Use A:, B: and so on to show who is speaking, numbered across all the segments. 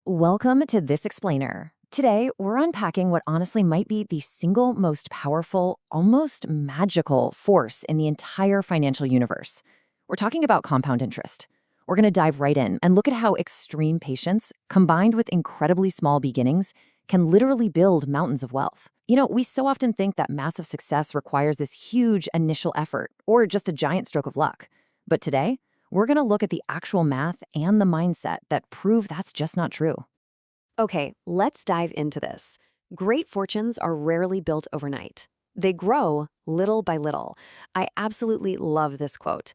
A: Welcome to This Explainer. Today, we're unpacking what honestly might be the single most powerful, almost magical force in the entire financial universe. We're talking about compound interest. We're going to dive right in and look at how extreme patience, combined with incredibly small beginnings, can literally build mountains of wealth. We so often think that massive success requires this huge initial effort or just a giant stroke of luck. But today, we're going to look at the actual math and the mindset that prove that's just not true.
B: Okay, let's dive into this. Great fortunes are rarely built overnight. They grow little by little. I absolutely love this quote.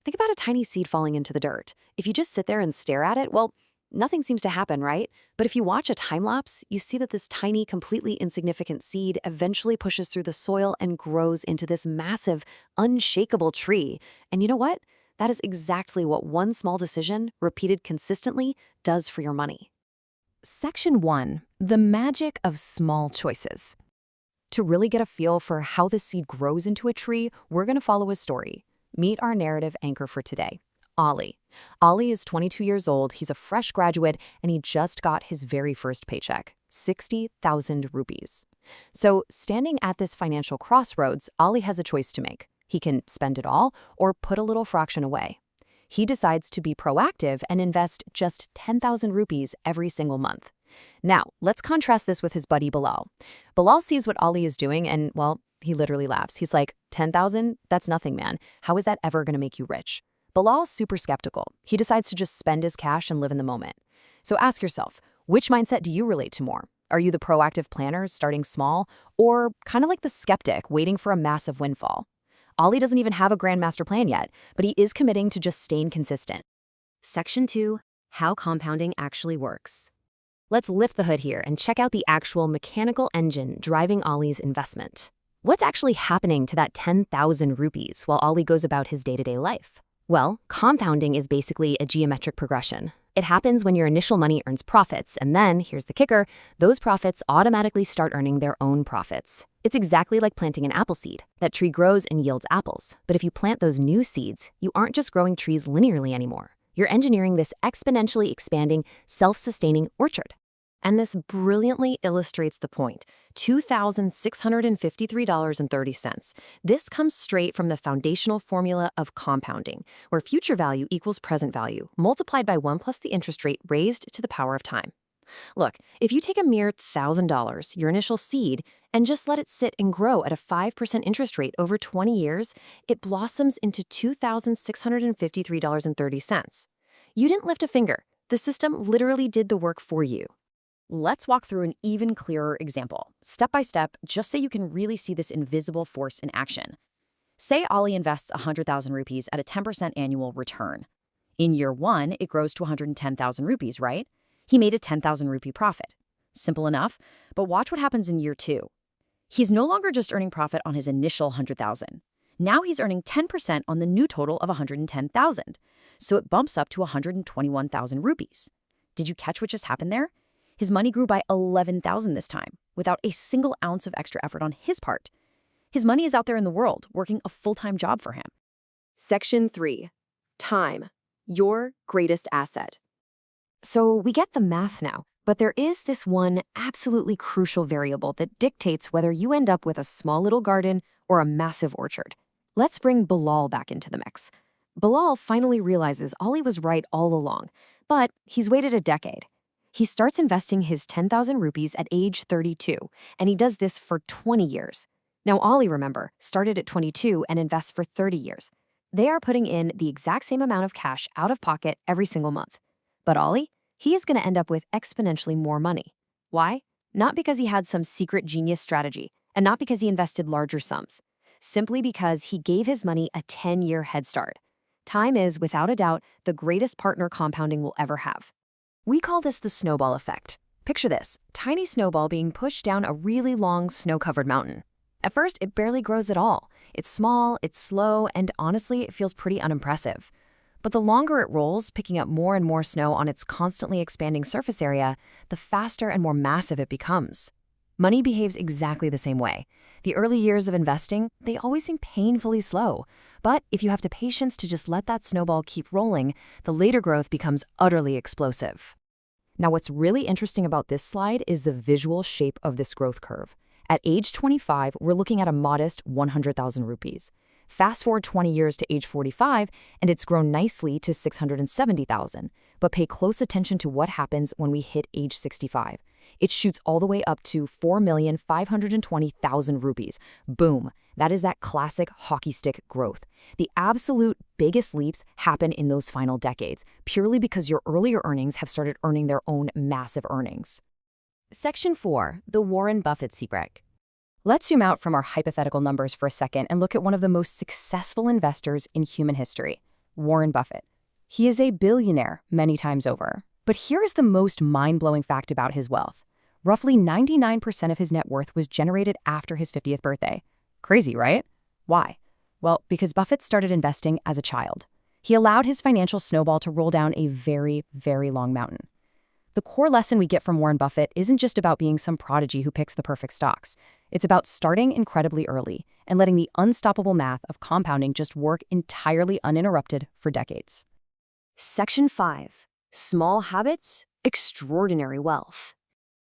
B: Think about a tiny seed falling into the dirt. If you just sit there and stare at it, well, nothing seems to happen, right? But if you watch a time lapse, you see that this tiny, completely insignificant seed eventually pushes through the soil and grows into this massive, unshakable tree. And you know what? That is exactly what one small decision, repeated consistently, does for your money.
A: Section 1. The magic of small choices. To really get a feel for how the seed grows into a tree, we're going to follow a story. Meet our narrative anchor for today, Ali. Ali is 22 years old, he's a fresh graduate, and he just got his very first paycheck, 60,000 rupees. So, standing at this financial crossroads, Ali has a choice to make. He can spend it all or put a little fraction away. He decides to be proactive and invest just 10,000 rupees every single month. Now, let's contrast this with his buddy Bilal. Bilal sees what Ali is doing and, well, he literally laughs. He's like, 10,000? That's nothing, man. How is that ever going to make you rich? Bilal's super skeptical. He decides to just spend his cash and live in the moment. So ask yourself, which mindset do you relate to more? Are you the proactive planner starting small, or kind of like the skeptic waiting for a massive windfall? Ali doesn't even have a grand master plan yet, but he is committing to just staying consistent.
B: Section 2. How compounding actually works.
A: Let's lift the hood here and check out the actual mechanical engine driving Ali's investment. What's actually happening to that 10,000 rupees while Ali goes about his day-to-day life? Well, compounding is basically a geometric progression. It happens when your initial money earns profits, and then, here's the kicker, those profits automatically start earning their own profits. It's exactly like planting an apple seed. That tree grows and yields apples. But if you plant those new seeds, you aren't just growing trees linearly anymore. You're engineering this exponentially expanding, self-sustaining orchard. And this brilliantly illustrates the point, $2,653.30. This comes straight from the foundational formula of compounding, where future value equals present value, multiplied by 1 plus the interest rate raised to the power of time. Look, if you take a mere $1,000, your initial seed, and just let it sit and grow at a 5% interest rate over 20 years, it blossoms into $2,653.30. You didn't lift a finger. The system literally did the work for you. Let's walk through an even clearer example, step by step, just so you can really see this invisible force in action. Say Ali invests 100,000 rupees at a 10% annual return. In year 1, it grows to 110,000 rupees, right? He made a 10,000 rupee profit. Simple enough, but watch what happens in year 2. He's no longer just earning profit on his initial 100,000. Now he's earning 10% on the new total of 110,000. So it bumps up to 121,000 rupees. Did you catch what just happened there? His money grew by 11,000 this time, without a single ounce of extra effort on his part. His money is out there in the world, working a full-time job for him.
B: Section 3. Time. Your greatest asset.
A: So we get the math now, but there is this one absolutely crucial variable that dictates whether you end up with a small little garden or a massive orchard. Let's bring Bilal back into the mix. Bilal finally realizes Ali was right all along, but he's waited a decade. He starts investing his 10,000 rupees at age 32, and he does this for 20 years. Now, Ali, remember, started at 22 and invests for 30 years. They are putting in the exact same amount of cash out of pocket every single month. But Ali, he is going to end up with exponentially more money. Why? Not because he had some secret genius strategy, and not because he invested larger sums. Simply because he gave his money a 10-year head start. Time is, without a doubt, the greatest partner compounding will ever have. We call this the snowball effect. Picture this, tiny snowball being pushed down a really long snow-covered mountain. At first, it barely grows at all. It's small, it's slow, and honestly, it feels pretty unimpressive. But the longer it rolls, picking up more and more snow on its constantly expanding surface area, the faster and more massive it becomes. Money behaves exactly the same way. The early years of investing, they always seem painfully slow. But if you have the patience to just let that snowball keep rolling, the later growth becomes utterly explosive.
C: Now, what's really interesting about this slide is the visual shape of this growth curve. At age 25, we're looking at a modest 100,000 rupees. Fast forward 20 years to age 45, and it's grown nicely to 670,000. But pay close attention to what happens when we hit age 65. It shoots all the way up to 4,520,000 rupees. Boom. That is that classic hockey stick growth. The absolute biggest leaps happen in those final decades, purely because your earlier earnings have started earning their own massive earnings.
B: Section 4. The Warren Buffett Secret.
C: Let's zoom out from our hypothetical numbers for a second and look at one of the most successful investors in human history, Warren Buffett. He is a billionaire many times over. But here is the most mind-blowing fact about his wealth. Roughly 99% of his net worth was generated after his 50th birthday. Crazy, right? Why? Well, because Buffett started investing as a child. He allowed his financial snowball to roll down a very, very long mountain. The core lesson we get from Warren Buffett isn't just about being some prodigy who picks the perfect stocks. It's about starting incredibly early and letting the unstoppable math of compounding just work entirely uninterrupted for decades.
A: Section 5. Small habits, extraordinary wealth.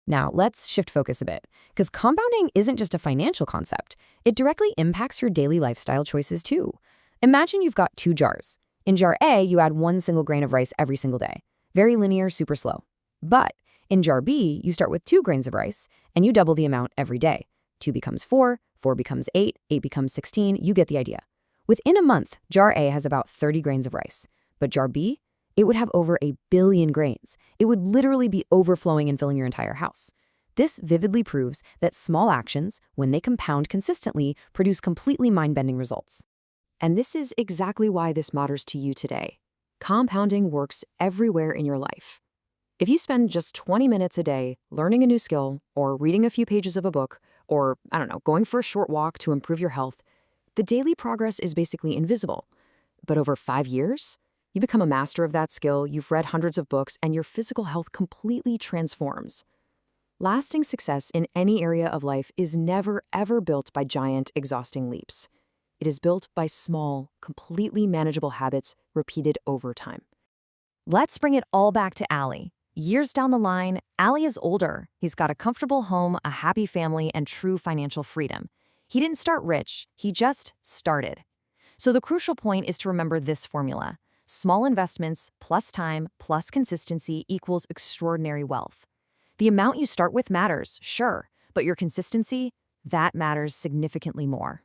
C: Now, let's shift focus a bit, because compounding isn't just a financial concept. It directly impacts your daily lifestyle choices too. Imagine you've got 2 jars. In jar A, you add 1 single grain of rice every single day. Very linear, super slow. But in jar B, you start with 2 grains of rice, and you double the amount every day. 2 becomes 4, 4 becomes 8, 8 becomes 16, you get the idea. Within a month, jar A has about 30 grains of rice. But jar B, it would have over 1 billion grains. It would literally be overflowing and filling your entire house. This vividly proves that small actions, when they compound consistently, produce completely mind-bending results. And this is exactly why this matters to you today. Compounding works everywhere in your life. If you spend just 20 minutes a day learning a new skill, or reading a few pages of a book, or, going for a short walk to improve your health, the daily progress is basically invisible. But over 5 years, you become a master of that skill, you've read hundreds of books, and your physical health completely transforms. Lasting success in any area of life is never, ever built by giant, exhausting leaps. It is built by small, completely manageable habits repeated over time.
B: Let's bring it all back to Ali. Years down the line, Ali is older. He's got a comfortable home, a happy family, and true financial freedom. He didn't start rich, he just started. So the crucial point is to remember this formula. Small investments plus time plus consistency equals extraordinary wealth. The amount you start with matters, sure, but your consistency, that matters significantly more.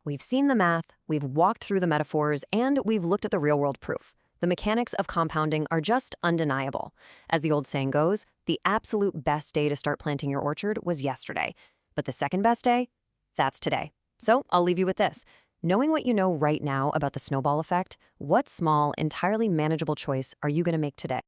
B: We've seen the math, we've walked through the metaphors, and we've looked at the real-world proof. The mechanics of compounding are just undeniable. As the old saying goes, the absolute best day to start planting your orchard was yesterday. But the second best day? That's today. So I'll leave you with this. Knowing what you know right now about the snowball effect, what small, entirely manageable choice are you going to make today?